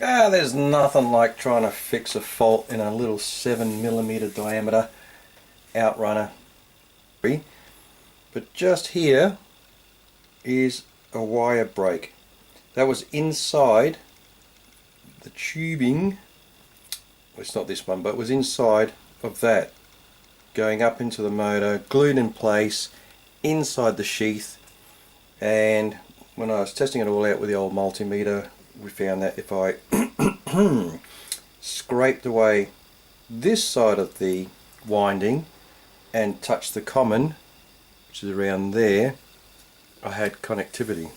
There's nothing like trying to fix a fault in a little 7mm diameter outrunner. But just here is a wire break. That was inside the tubing. Well, it's not this one, but it was inside of that, going up into the motor, glued in place inside the sheath. And when I was testing it all out with the old multimeter, we found that if I scraped away this side of the winding and touched the common, which is around there, I had connectivity.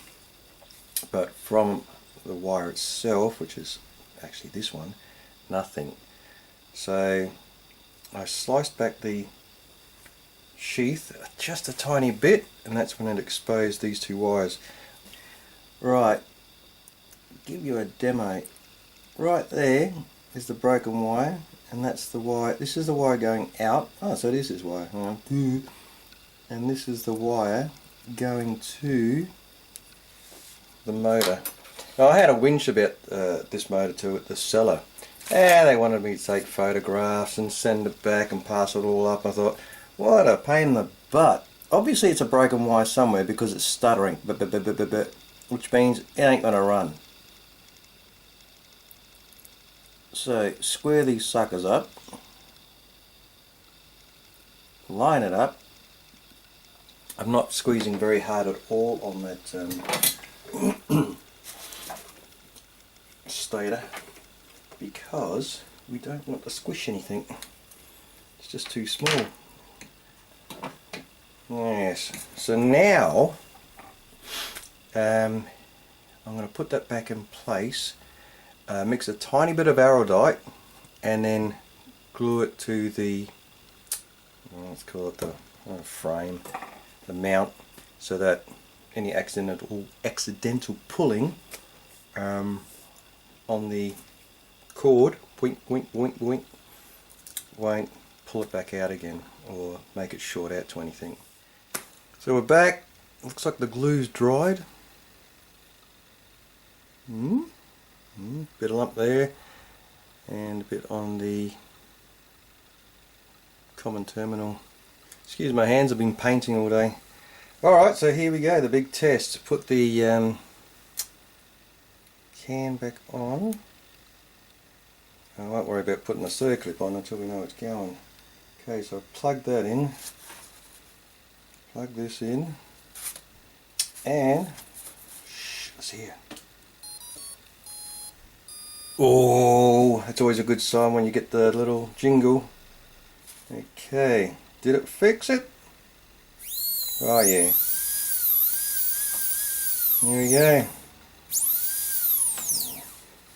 But from the wire itself, which is actually this one, nothing. So I sliced back the sheath just a tiny bit, and that's when it exposed these two wires. Right, give you a demo. Right there is the broken wire, and that's the wire. This is the wire going out. Oh, so this is wire. And this is the wire going to the motor. Now, I had a whinge about this motor to the seller. They wanted me to take photographs and send it back and pass it all up. I thought, what a pain in the butt. Obviously it's a broken wire somewhere because it's stuttering, which means it ain't going to run. So square these suckers up, line it up. I'm not squeezing very hard at all on that stator, because we don't want to squish anything. It's just too small. Yes, so now I'm going to put that back in place, mix a tiny bit of araldite and then glue it to the, let's call it the frame, the mount, so that any accidental pulling on the cord, boink, boink, boink, boink, won't pull it back out again or make it short out to anything. So we're back. Looks like the glue's dried. Bit of lump there and a bit on the common terminal. Excuse my hands, I've been painting all day. Alright, so here we go, the big test. Put the can back on. I won't worry about putting the circlip on until we know it's going. Okay, so I've plugged that in. Plug this in. And, let's hear. Oh, that's always a good sign when you get the little jingle. Okay, did it fix it? Oh yeah. Here we go.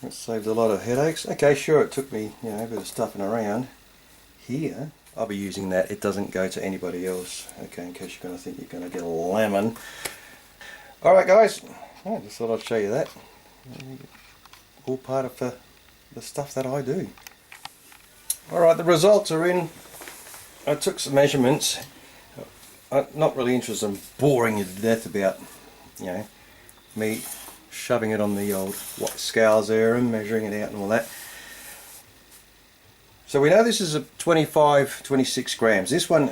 That saved a lot of headaches. Okay, sure, it took me, a bit of stuffing around. Here, I'll be using that. It doesn't go to anybody else. Okay, in case you're going to think you're going to get a lemon. Alright guys, I just thought I'd show you that. All part of the stuff that I do. Alright, the results are in. I took some measurements. I'm not really interested in boring you to death about, me shoving it on the old scales there and measuring it out and all that. So we know this is a 26 grams. This one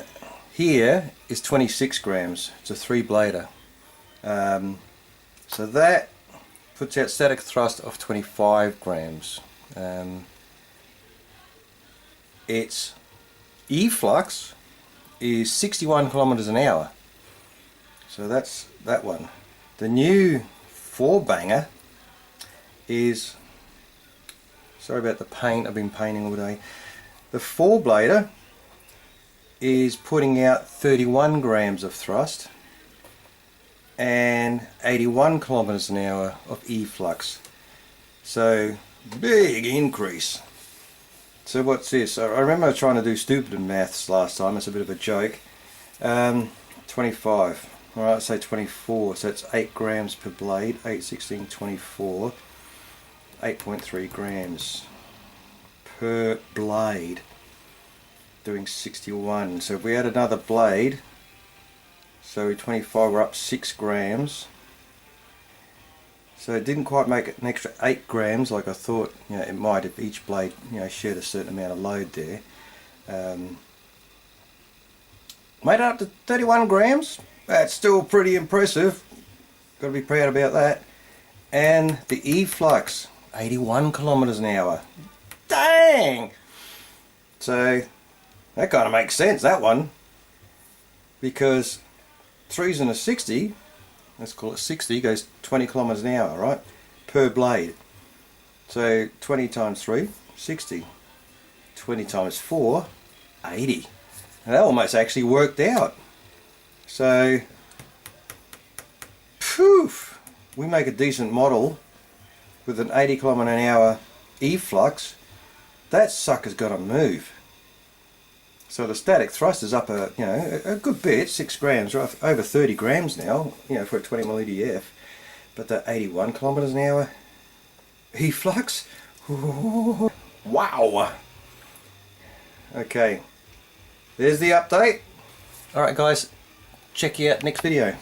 here is 26 grams. It's a 3-blader. So that puts out static thrust of 25 grams. Its E-flux is 61 kilometers an hour. So that's that one. The new 4-banger is, sorry about the paint, I've been painting all day. The 4-blader is putting out 31 grams of thrust and 81 kilometers an hour of E-flux. So big increase. So what's this? I remember trying to do stupid maths last time. It's a bit of a joke. 25. Alright, let's say 24. So it's 8 grams per blade. 8, 16, 24. 8.3 grams per blade. Doing 61. So if we add another blade, so 25, we're up 6 grams. So it didn't quite make it an extra 8 grams like I thought, you know, it might if each blade, you know, shared a certain amount of load there. Made it up to 31 grams. That's still pretty impressive. Got to be proud about that. And the E-flux, 81 kilometers an hour. Dang! So that kind of makes sense, that one, because 3's in a 60, let's call it 60, goes 20 kilometers an hour, right, per blade. So 20 times 3, 60. 20 times 4, 80. And that almost actually worked out. So, poof, we make a decent model with an 80 kilometer an hour E-flux. That sucker's got to move. So the static thrust is up a good bit, 6 grams, right, over 30 grams now, you know, for a 20mm EDF. But the 81 kilometers an hour E-flux, wow. Okay, there's the update. Alright guys, check you out next video.